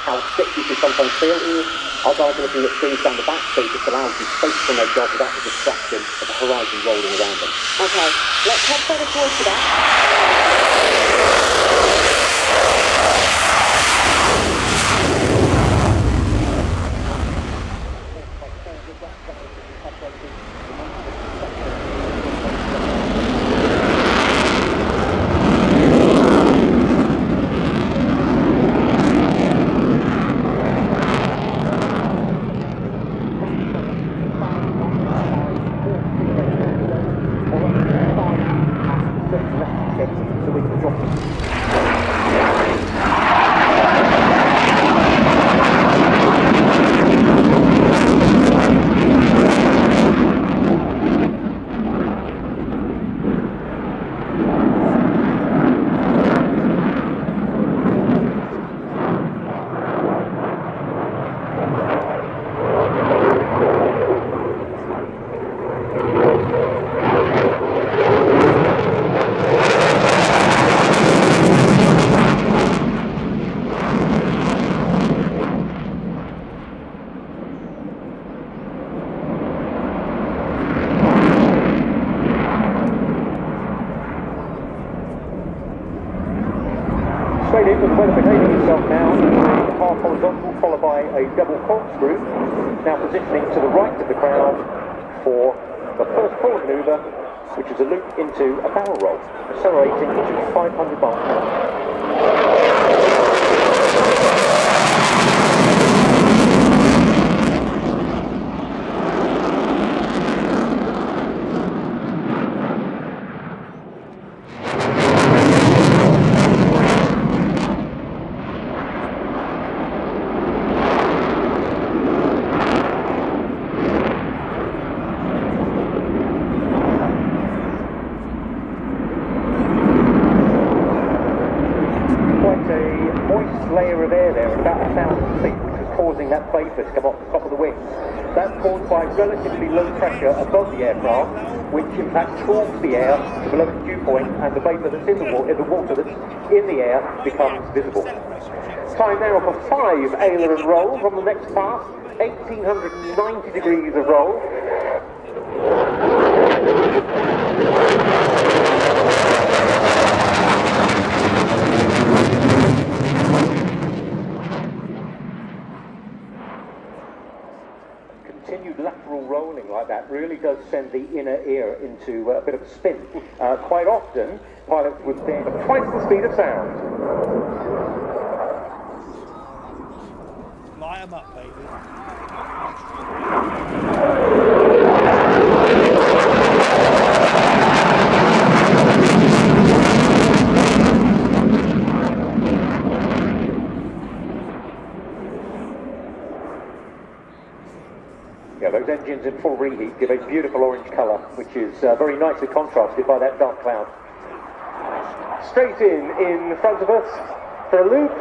how thick you can sometimes feel it is. Our guys are looking at strings down the back, so it just allows you to focus on their job without the distraction of the horizon rolling around them. Okay, let's head further towards that. Straight in with the weather behaving itself now, half horizontal followed by a double corkscrew, now positioning to the right of the crowd for the first forward manoeuvre, which is a loop into a barrel roll, accelerating to 500 miles per hour. Layer of air there at about 1,000 feet, which was causing that vapour to come off the top of the wings. That's caused by relatively low pressure above the aircraft, which in fact cools the air to below its dew point, and the vapour that's in the water that's in the air becomes visible. Time now for 5 aileron rolls on the next pass, 1890 degrees of roll. Continued lateral rolling like that really does send the inner ear into a bit of a spin. Quite often, pilots would think of twice the speed of sound. Light 'em up, baby. Yeah, those engines in full reheat give a beautiful orange colour, which is very nicely contrasted by that dark cloud. Straight in front of us for a loop.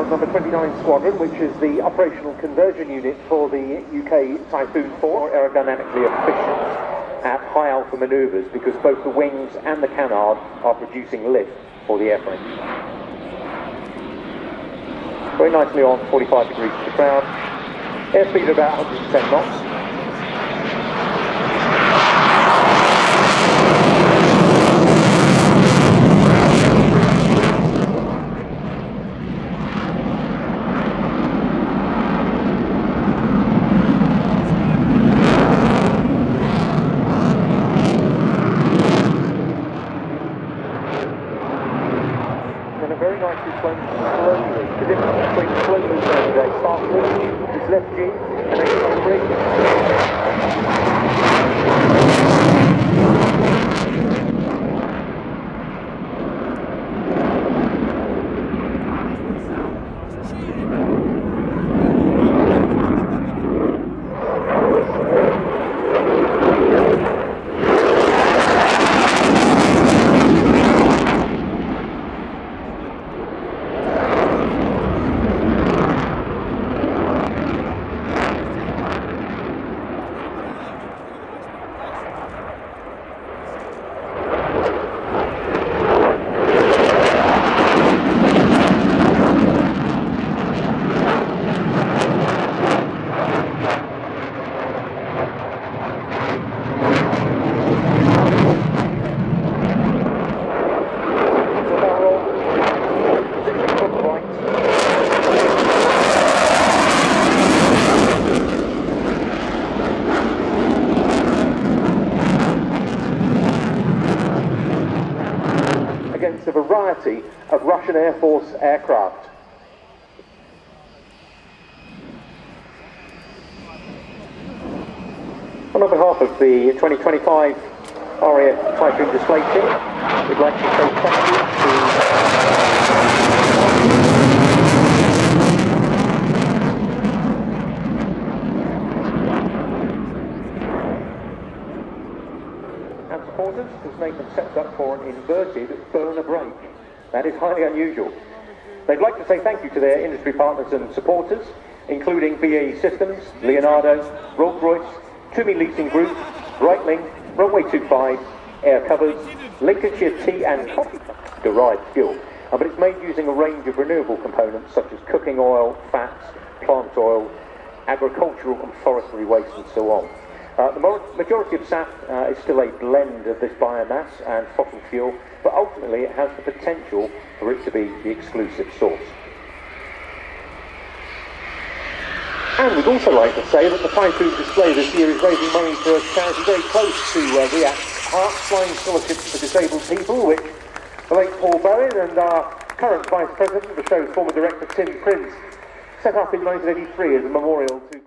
Number 29 Squadron, which is the operational conversion unit for the UK Typhoon 4, aerodynamically efficient at high alpha manoeuvres because both the wings and the canard are producing lift for the airframe. Very nicely on 45 degrees to the crowd. Airspeed of about 110 knots. Very nicely flown slowly. The difference between slow move and a fast move is left G and acceleration. Against a variety of Russian Air Force aircraft. On behalf of the 2025 RAF Typhoon display team, we'd like to say thank you and supporters, as Nathan sets up for an inverted burner brake. That is highly unusual. They'd like to say thank you to their industry partners and supporters, including BAE Systems, Leonardo, Rolls-Royce, Tumi Leasing Group, Breitling, Runway 25, Air Covers, Lincolnshire Tea and Coffee derived fuel, but it's made using a range of renewable components such as cooking oil, fats, plant oil, agricultural and forestry waste and so on. The majority of SAF is still a blend of this biomass and fossil fuel, but ultimately it has the potential for it to be the exclusive source. And we'd also like to say that the Typhoon display this year is raising money for a charity very close to REACT's Hearts Flying Scholarships for Disabled People, which the late Paul Bowen and our current Vice President, the show's former director Tim Prince, set up in 1983 as a memorial to